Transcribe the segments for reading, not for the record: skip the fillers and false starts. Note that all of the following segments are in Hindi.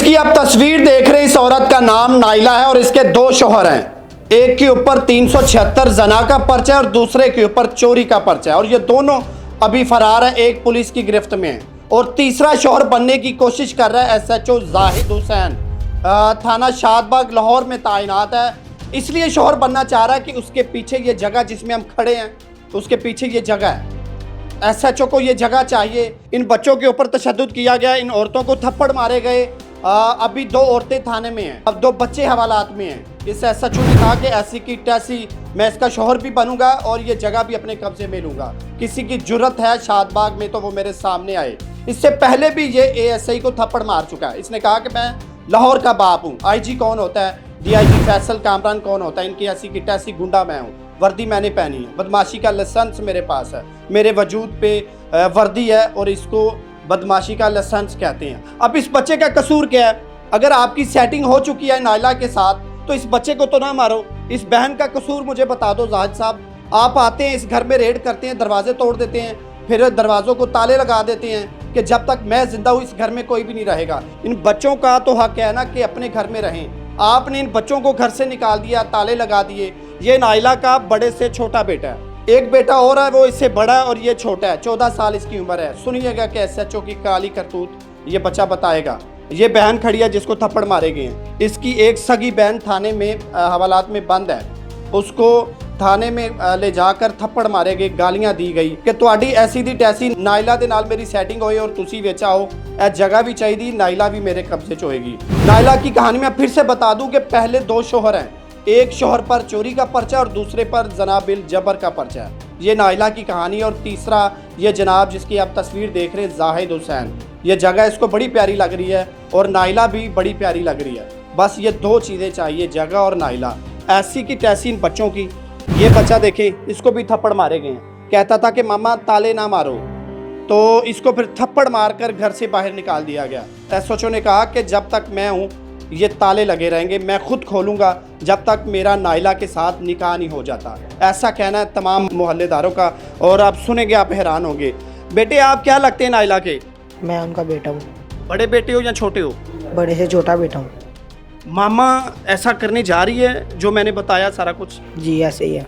जिसकी आप तस्वीर देख रहे हैं, इस औरत का नाम नाइला है और इसके दो शौहर हैं। एक के ऊपर 376 जना का पर्चा है और दूसरे के ऊपर चोरी का पर्चा है और ये दोनों अभी फरार है। एक पुलिस की गिरफ्त में है और तीसरा शौहर बनने की कोशिश कर रहा है। SHO जाहिद हुसैन थाना शादबाग लाहौर में तैनात है, इसलिए शौहर बनना चाह रहा है कि उसके पीछे ये जगह जिसमें हम खड़े हैं उसके पीछे ये जगह है। SHO को ये जगह चाहिए। इन बच्चों के ऊपर तशद्दुद किया गया, इन औरतों को थप्पड़ मारे गए। अभी 2 औरतें थाने में हैं, अब 2 बच्चे हवालात में हैं। इस SHO ने कहा कि ऐसी की तैसी मैं इसका शौहर भी बनूंगा और ये जगह भी अपने कब्जे में लूंगा। किसी की जुर्रत है शादबाग में तो वो मेरे सामने आए। इससे पहले भी ये ASI को थप्पड़ मार चुका है। इसने कहा कि मैं लाहौर का बाप हूँ। IG कौन होता है, DIG फैसल कामरान कौन होता है, इनकी ऐसी की तैसी गुंडा मैं हूँ। वर्दी मैंने पहनी है, बदमाशी का लाइसेंस मेरे पास है, मेरे वजूद पे वर्दी है और इसको बदमाशी का लाइसेंस कहते हैं। अब इस बच्चे का कसूर क्या है? अगर आपकी सेटिंग हो चुकी है नाइला के साथ तो इस बच्चे को तो ना मारो। इस बहन का कसूर मुझे बता दो जाहिद साहब। आप आते हैं इस घर में, रेड करते हैं, दरवाजे तोड़ देते हैं, फिर दरवाज़ों को ताले लगा देते हैं कि जब तक मैं जिंदा हूँ इस घर में कोई भी नहीं रहेगा। इन बच्चों का तो हक है ना कि अपने घर में रहें। आपने इन बच्चों को घर से निकाल दिया, ताले लगा दिए। ये नाइला का बड़े से छोटा बेटा है, एक बेटा और है वो इससे बड़ा है और ये छोटा है, 14 साल इसकी उम्र है। सुनिएगा कि SHO की काली करतूत ये बच्चा बताएगा। ये बहन खड़ी है जिसको थप्पड़ मारे गए हैं। इसकी एक सगी बहन थाने में हवालात में बंद है, उसको थाने में ले जाकर थप्पड़ मारे गए, गालियां दी गई कि तुहाडी ऐसी दी टैसी नाइला दे नाल मेरी सेटिंग होई और तुसी विच आओ, ए जगह भी चाहिए, नाइला भी मेरे कब्जे च होएगी। नाइला की कहानी मैं फिर से बता दूं कि पहले 2 शौहर हैं, एक शौहर पर चोरी का पर्चा और दूसरे पर जनाबिल जबर का पर्चा है। ये नाइला की कहानी। और तीसरा ये जनाब जिसकी आप तस्वीर देख रहे हैं, जाहिद हुसैन। ये जगह इसको बड़ी प्यारी लग रही है और नाइला भी बड़ी प्यारी लग रही है। बस ये 2 चीज़ें चाहिए, जगह और नाइला। ऐसी की तैसी इन बच्चों की। ये बच्चा देखे, इसको भी थप्पड़ मारे गए हैं। कहता था कि मामा ताले ना मारो, तो इसको फिर थप्पड़ मारकर घर से बाहर निकाल दिया गया। SHO ने कहा कि जब तक मैं हूँ ये ताले लगे रहेंगे, मैं खुद खोलूँगा जब तक मेरा नाइला के साथ निकाह नहीं हो जाता। ऐसा कहना है तमाम मोहल्लेदारों का और आप सुनेंगे आप हैरान होंगे। बेटे आप क्या लगते हैं नाइला के? मैं उनका बेटा हूँ। बड़े बेटे हो या छोटे हो? बड़े से छोटा बेटा हूँ। मामा ऐसा करने जा रही है जो मैंने बताया सारा कुछ? जी ऐसे ही है।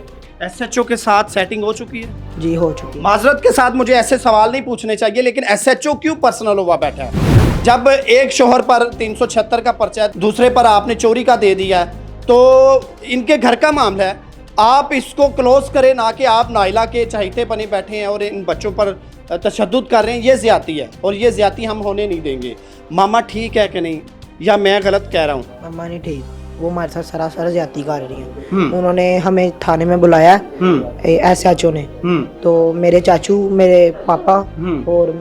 SHO के साथ सेटिंग हो चुकी है? जी हो चुकी है। माजरत के साथ मुझे ऐसे सवाल नहीं पूछने चाहिए, लेकिन SHO क्यों पर्सनल हुआ बैठा है? जब एक शौहर पर 376 का पर्चा है, दूसरे पर आपने चोरी का दे दिया है, तो इनके घर का मामला है। आप इसको क्लोज करें, ना कि आप नाइला के चाहते बने बैठे हैं और इन बच्चों पर तशद्दुद कर रहे हैं। ये ज़्यादती है और ये ज़्यादती हम होने नहीं देंगे। मामा ठीक है कि नहीं, या मैं गलत कह रहा हूँ? मम्मा नहीं ठीक, वो हमारे साथ सरासर ज्यादती कर रही है। उन्होंने हमें थाने में बुलाया SHO ने, तो मेरे चाचू, मेरे पापा और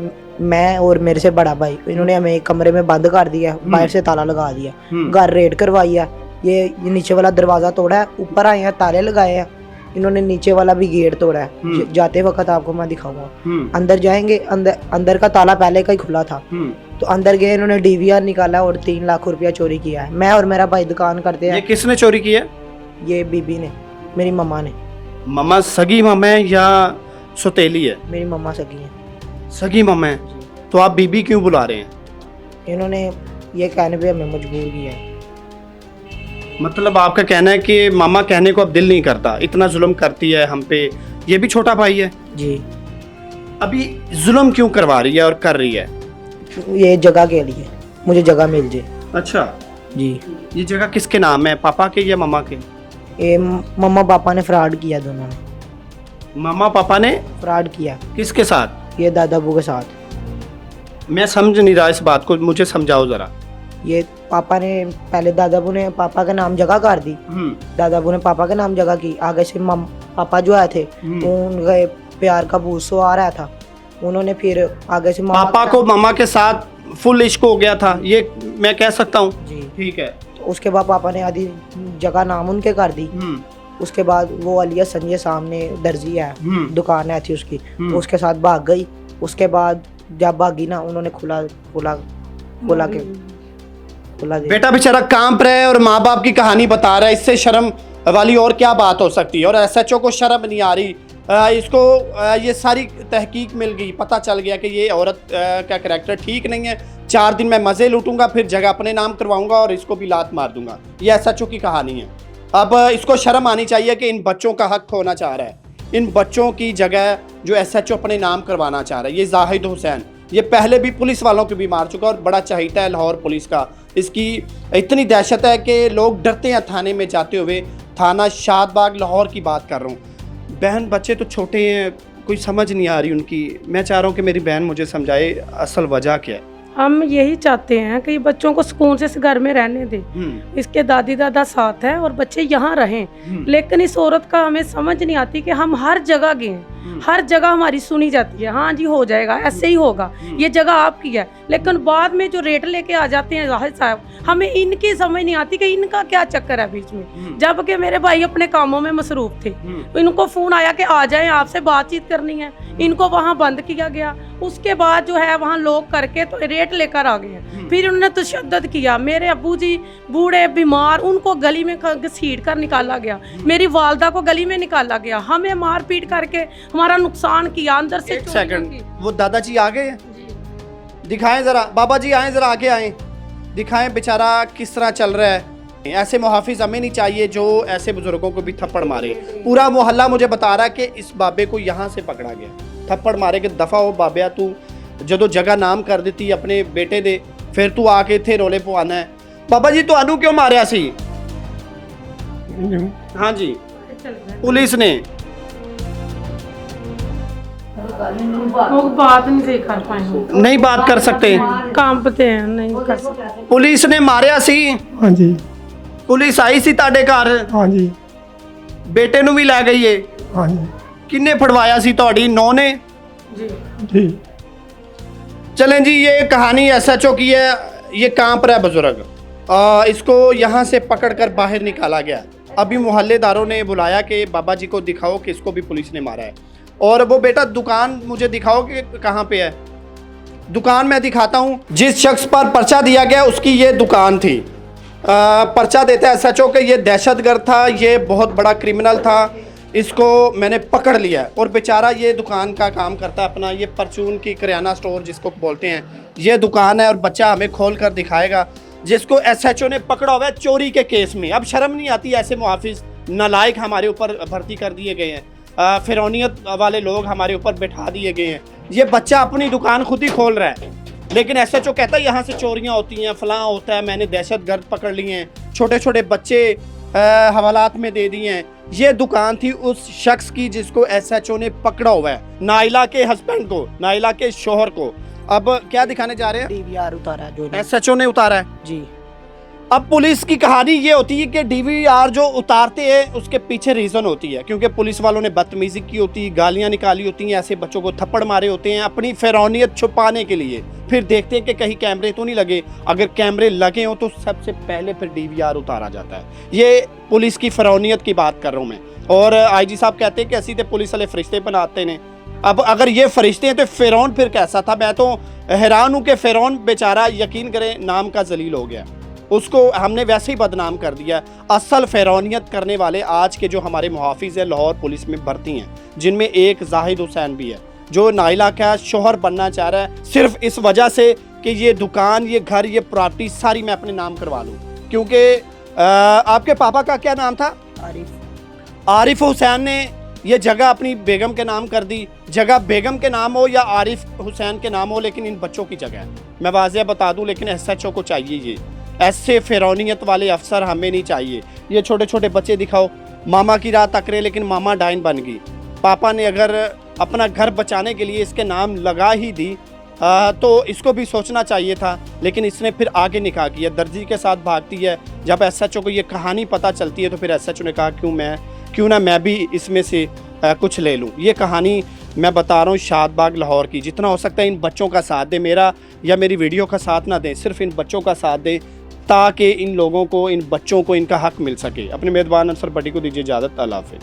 मैं और मेरे से बड़ा भाई, इन्होंने हमें एक कमरे में बंद कर दिया, बाहर से ताला लगा दिया, घर रेड करवाई है। ये नीचे वाला दरवाजा तोड़ा है, ऊपर आए हैं, ताले लगाए हैं। इन्होंने नीचे वाला भी गेट तोड़ा है। जाते वक्त आपको मैं दिखाऊंगा। अंदर जाएंगे, अंदर का ताला पहले का ही खुला था, तो अंदर गए, इन्होंने DVR निकाला और 3 लाख रुपया चोरी किया है। मैं और मेरा भाई दुकान करते हैं। ये किसने चोरी किया? ये बीबी ने, मेरी मम्मा ने। मम्मा सगी मम्मा है या सौतेली है? मेरी मम्मा सगी है। सगी मम्मा है, तो आप बीबी क्यों बुला रहे हैं? इन्होंने ये कहने पे हमें मजबूर किया है। मतलब आपका कहना है कि मामा कहने को अब दिल नहीं करता, इतना जुल्म करती है हम पे। ये भी छोटा भाई है जी। अभी जुल्म क्यों करवा रही है और कर रही है? ये जगह के लिए, मुझे जगह मिल जाए। अच्छा जी। ये जगह किसके नाम है, पापा के या मामा के? ये मम्मा पापा ने फ्रॉड किया, दोनों ने। मामा पापा ने फ्रॉड किया। किसके साथ? ये दादाबू के साथ। मैं समझ नहीं रहा इस बात को, मुझे समझाओ जरा। ये पापा ने पहले दादाबू ने पापा के नाम जगह कर दी, दादाबू ने पापा के नाम जगह की। आगे से पापा जो आए थे उनका प्यार का बूसो आ रहा था, उन्होंने फिर आगे से पापा को मामा के साथ फुल इश्क हो गया था, ये मैं कह सकता हूँ? जी ठीक है। तो उसके बाद पापा ने आधी जगह नाम उनके कर दी। उसके बाद वो अलिया संजय सामने दर्जी है, दुकान है थी उसकी, तो उसके साथ भाग गई। उसके बाद जब भागी ना, उन्होंने खुला बेटा बेचारा कांप रहा है और माँ बाप की कहानी बता रहा है, इससे शर्म वाली और क्या बात हो सकती है? और SHO को शर्म नहीं आ रही। इसको ये सारी तहकीक मिल गई, पता चल गया कि ये औरत का करैक्टर ठीक नहीं है, 4 दिन मैं मज़े लूटूंगा, फिर जगह अपने नाम करवाऊंगा और इसको भी लात मार दूंगा। ये एसएचओ की कहानी है। अब इसको शर्म आनी चाहिए कि इन बच्चों का हक खोना चाह रहा है। इन बच्चों की जगह जो एसएचओ अपने नाम करवाना चाह रहा है, ये जाहिद हुसैन, ये पहले भी पुलिस वालों को भी मार चुका और बड़ा चहीता है लाहौर पुलिस का। इसकी इतनी दहशत है कि लोग डरते हैं थाने में जाते हुए। थाना शादबाग लाहौर की बात कर रहा हूँ। बहन बच्चे तो छोटे हैं, कोई समझ नहीं आ रही उनकी। मैं चाह रहा हूँ कि मेरी बहन मुझे समझाए असल वजह क्या है। हम यही चाहते हैं कि बच्चों को सुकून से इस घर में रहने दें। इसके दादी दादा साथ है और बच्चे यहाँ रहें। लेकिन इस औरत का हमें समझ नहीं आती कि हम हर जगह गए, हर जगह हमारी सुनी जाती है, हाँ जी हो जाएगा, ऐसे ही होगा, ये जगह आपकी है। लेकिन बाद में जो रेट लेके आ जाते हैं जाहिद साहब, हमें इनकी समझ नहीं आती कि इनका क्या चक्कर है बीच में। जबकि मेरे भाई अपने कामों में मसरूफ थे, इनको फोन आया कि आ जाएं, आपसे बातचीत करनी है। इनको वहाँ बंद किया गया। उसके बाद जो है वहाँ लोग करके तो रेट लेकर आ गए। फिर उन्होंने तशद्दुद किया। मेरे अब्बू जी बूढ़े बीमार, उनको गली में घसीट कर निकाला गया। मेरी वालदा को गली में निकाला गया। हमें मार पीट करके हमारा नुकसान किया अंदर से। एक सेकंड, वो दादाजी आ गए? दिखाएं जरा, बाबा जी आए जरा, आगे आए, दिखाएं बेचारा किस तरह चल रहा है। ऐसे मुहाफिज हमें नहीं चाहिए जो ऐसे बुजुर्गों को भी थप्पड़ मारे। पूरा मोहल्ला मुझे बता रहा है कि इस बाबे को यहाँ से पकड़ा गया, थप्पड़ मारे के दफा हो बाबिया, तू जदों जगह नाम कर देती अपने बेटे दे, फिर तू आके थे रोले पवाना है। बाबा जी तो क्यों मारिया सी? हाँ जी, पुलिस ने वो बात नहीं कर पाए, नहीं बात कर सकते, कांपते हैं, नहीं कर सकते। पुलिस ने मारिया सी? हाँ जी, पुलिस आई सी ताडे घर? हाँ जी, बेटे नू भी लै गई है? हाँ जी, किन्ने फड़वाया सी? तुहाडी नौ ने? जी। चलें जी, ये कहानी एसएचओ की है। ये कांप रहा है बुजुर्ग, इसको यहाँ से पकड़कर बाहर निकाला गया। अभी मोहल्लेदारों ने बुलाया कि बाबा जी को दिखाओ कि इसको भी पुलिस ने मारा है। और वो बेटा दुकान मुझे दिखाओ कि कहाँ पे है। दुकान मैं दिखाता हूँ। जिस शख्स पर पर्चा दिया गया उसकी ये दुकान थी। पर्चा देता है एसएचओ के ये दहशतगर्द था, ये बहुत बड़ा क्रिमिनल था, इसको मैंने पकड़ लिया। और बेचारा ये दुकान का काम करता है अपना, ये परचून की किराना स्टोर जिसको बोलते हैं, ये दुकान है। और बच्चा हमें खोल कर दिखाएगा जिसको एसएचओ ने पकड़ा हुआ है चोरी के केस में। अब शर्म नहीं आती? ऐसे मुहाफिज नालायक हमारे ऊपर भर्ती कर दिए गए हैं, फिरौनियत वाले लोग हमारे ऊपर बैठा दिए गए हैं। ये बच्चा अपनी दुकान खुद ही खोल रहा है, लेकिन एसएचओ कहता है यहाँ से चोरियाँ होती हैं, फलां होता है, मैंने दहशतगर्द पकड़ लिए हैं, छोटे छोटे बच्चे हवालात में दे दिए हैं। ये दुकान थी उस शख्स की जिसको एसएचओ ने पकड़ा हुआ है, नाइला के हस्बैंड को, नाइला के शोहर को। अब क्या दिखाने जा रहे हैं? डीवीआर उतारा है जो एसएचओ ने उतारा है जी। अब पुलिस की कहानी ये होती है कि डीवीआर जो उतारते हैं उसके पीछे रीज़न होती है, क्योंकि पुलिस वालों ने बदतमीजी की होती है, गालियां निकाली होती हैं, ऐसे बच्चों को थप्पड़ मारे होते हैं अपनी फिरौनियत छुपाने के लिए। फिर देखते हैं कि कहीं कैमरे तो नहीं लगे, अगर कैमरे लगे हों तो सबसे पहले फिर डीवीआर उतारा जाता है। ये पुलिस की फिरौनियत की बात कर रहा हूँ मैं। और आईजी साहब कहते हैं कि ऐसी तो पुलिस वाले फरिश्ते बनाते हैं। अब अगर ये फरिश्ते हैं तो फिरौन फिर कैसा था? मैं तो हैरान हूँ कि फिरौन बेचारा, यकीन करें, नाम का जलील हो गया, उसको हमने वैसे ही बदनाम कर दिया। असल फिरौनियत करने वाले आज के जो हमारे मुहाफिज हैं लाहौर पुलिस में भर्ती हैं, जिनमें एक जाहिद हुसैन भी है जो नाइला का शोहर बनना चाह रहा है, सिर्फ इस वजह से कि ये दुकान, ये घर, ये प्रॉपर्टी सारी मैं अपने नाम करवा लूँ। क्योंकि आपके पापा का क्या नाम था? आरिफ हुसैन ने ये जगह अपनी बेगम के नाम कर दी। जगह बेगम के नाम हो या आरिफ हुसैन के नाम हो, लेकिन इन बच्चों की जगह है। मैं वाज़ेह बता दूं, लेकिन एसएचओ को चाहिए ये ऐसे फिरौनियत वाले अफसर हमें नहीं चाहिए। ये छोटे छोटे बच्चे दिखाओ, मामा की राह तक रहे लेकिन मामा डाइन बन गई। पापा ने अगर अपना घर बचाने के लिए इसके नाम लगा ही दी तो इसको भी सोचना चाहिए था, लेकिन इसने फिर आगे निकाह किया, दर्जी के साथ भागती है। जब एसएचओ को ये कहानी पता चलती है तो फिर एसएचओ ने कहा क्यों ना मैं भी इसमें से कुछ ले लूँ। ये कहानी मैं बता रहा हूँ शादबाग लाहौर की। जितना हो सकता है इन बच्चों का साथ दें, मेरा या मेरी वीडियो का साथ ना दें, सिर्फ इन बच्चों का साथ दें ताकि इन लोगों को, इन बच्चों को इनका हक मिल सके। अपने मेज़बान अंसर भट्टी को दीजिए इजाज़त। अल्लाह हाफ़िज़।